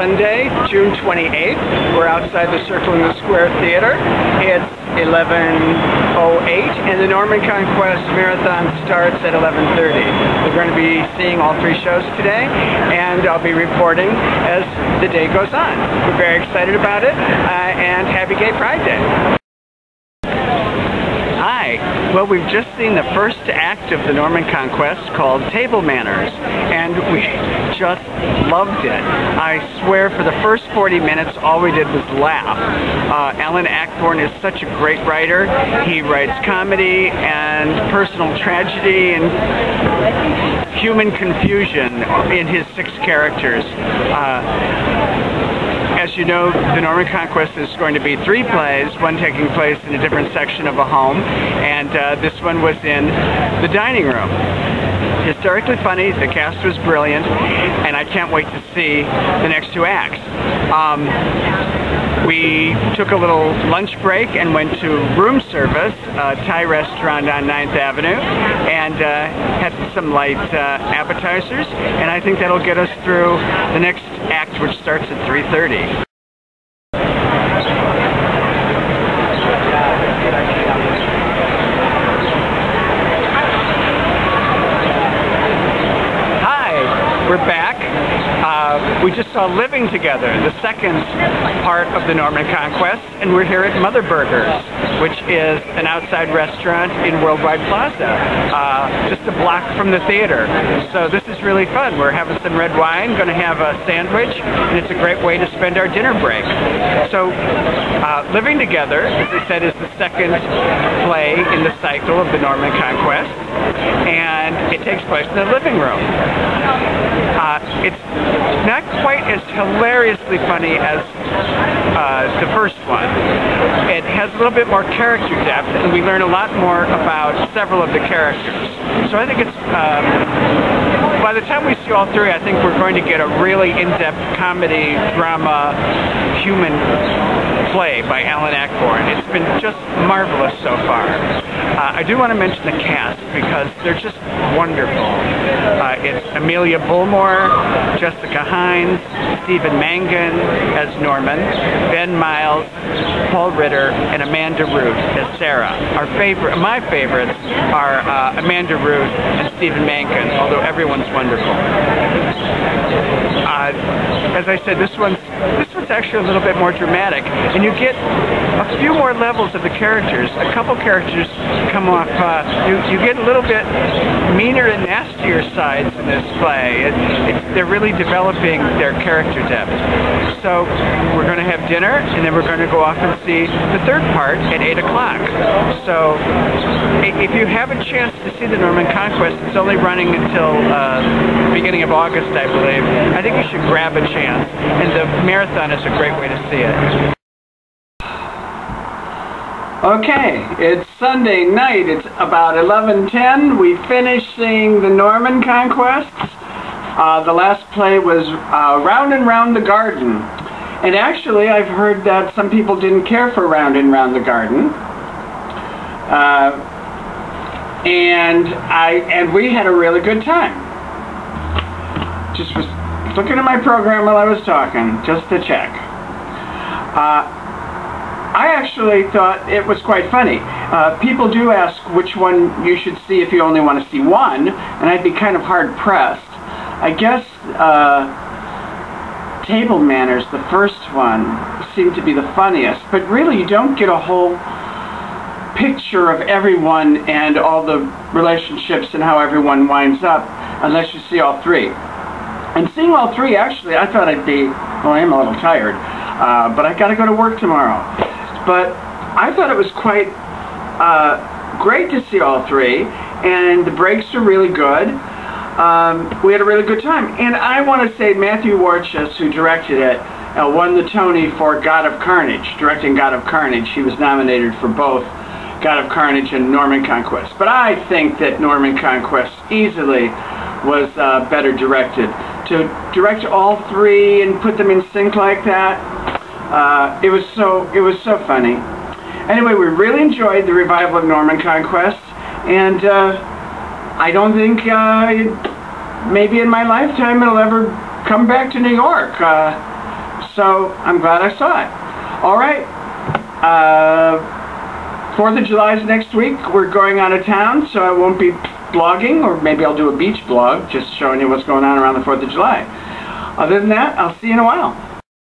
Sunday, June 28th. We're outside the Circle in the Square Theater. It's 11:08 and the Norman Conquest Marathon starts at 11:30. We're going to be seeing all three shows today, and I'll be reporting as the day goes on. We're very excited about it, and happy Gay Pride Day. Hi. Well, we've just seen the first act of the Norman Conquest called Table Manners, and we just loved it. I swear for the first 40 minutes all we did was laugh. Alan Ayckbourn is such a great writer. He writes comedy and personal tragedy and human confusion in his 6 characters. As you know, the Norman Conquest is going to be 3 plays, one taking place in a different section of a home, and this one was in the dining room. Hysterically funny, the cast was brilliant, and I can't wait to see the next 2 acts. We took a little lunch break and went to room service, a Thai restaurant on 9th Avenue, and had some light appetizers, and I think that'll get us through the next act, which starts at 3:30. We're back. We just saw Living Together, the second part of the Norman Conquest, and we're here at Mother Burgers, which is an outside restaurant in Worldwide Plaza, just a block from the theater. So this is really fun. We're having some red wine, going to have a sandwich, and it's a great way to spend our dinner break. So Living Together, as I said, is the second play in the cycle of the Norman Conquest, and it takes place in the living room. It's not quite as hilariously funny as the first one. It has a little bit more character depth, and we learn a lot more about several of the characters. So I think it's, by the time we see all 3, I think we're going to get a really in-depth comedy, drama, human play by Alan Ayckbourn. It's been just marvelous so far. I do want to mention the cast because they're just wonderful. It's Amelia Bullmore, Jessica Hines, Stephen Mangan as Norman, Ben Miles, Paul Ritter, and Amanda Root as Sarah. My favorites are Amanda Root and Stephen Mangan, although everyone's wonderful. As I said, this one's actually a little bit more dramatic, and you get a few more levels of the characters. A couple characters come off, you get a little bit meaner and nastier sides in this play. They're really developing their character depth. So we're going to have dinner, and then we're going to go off and see the third part at 8 o'clock. So if you have a chance to see the Norman Conquest, it's only running until the beginning of August, I believe. I think you should grab a chance, and the marathon is a great way to see it. Okay, it's Sunday night. It's about 11:10. We finished seeing the Norman Conquests. The last play was Round and Round the Garden. And actually, I've heard that some people didn't care for Round and Round the Garden. And we had a really good time. Just was looking at my program while I was talking, just to check. I actually thought it was quite funny. People do ask which one you should see if you only want to see one, and I'd be kind of hard-pressed. I guess Table Manners, the first one, seemed to be the funniest, but really you don't get a whole picture of everyone and all the relationships and how everyone winds up unless you see all 3. And seeing all 3, actually, I thought I'd be, well, I am a little tired, but I got to go to work tomorrow. But I thought it was quite great to see all 3, and the breaks are really good. We had a really good time. And I want to say Matthew Warchus, who directed it, won the Tony for God of Carnage, directing God of Carnage. He was nominated for both God of Carnage and Norman Conquest. But I think that Norman Conquest easily was better directed. To direct all 3 and put them in sync like that, it was so funny. Anyway, we really enjoyed the revival of Norman Conquest, and I don't think maybe in my lifetime it'll ever come back to New York. So I'm glad I saw it. All right. 4th of July is next week. We're going out of town, so I won't be blogging, or maybe I'll do a beach blog, just showing you what's going on around the 4th of July. Other than that, I'll see you in a while.